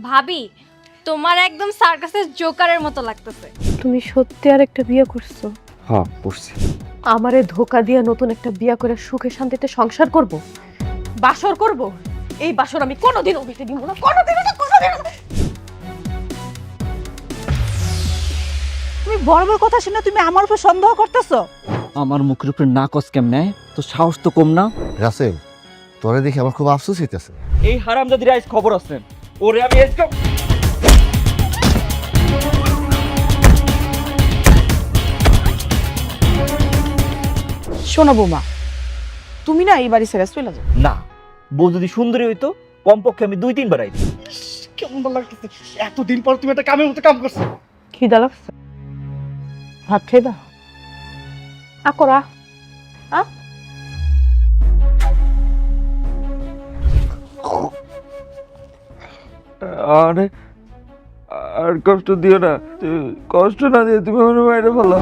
ভাবি, তোমার একদম সার্কাসের জোকারের মতো লাগতেছে। তুমি সত্যি আর একটা বিয়ে করছো? হ্যাঁ করছি। আমারে ধোকা দিয়ে নতুন একটা বিয়ে করে সুখে শান্তিতে সংসার করব, বাসর করব। এই বাসর আমি কোনোদিনও দিতে দিব না, কোনোদিনও না, কোনোদিনও না। তুমি বড় বড় কথা শুনে তুমি আমার উপর সন্দেহ করতেছো? আমার মুখের উপরে না কস কেমনে? তো সাহস তো কম না। রাসেল, তোরে দেখে আমার খুব আফসোস হইতেছে। এই হারামজাদির আইস খবর আছেন, ওরে আমি আজকে শোনো বৌমা, তুমি না এই বাড়ি ছেড়ে চলে যাও। না। বউ যদি সুন্দরী হইতো কমপক্ষে আমি 2-3 বার আইতাম। কেমন ভালো লাগতেছে, এতদিন পর তুমি একটা কামের মতো কাম করছো। খিদা লাগছে, ভাত খাইবা? আকরা আরে আর কষ্ট দিও না, কষ্ট না দিয়ে তুমি আমার বাইরে ভালো।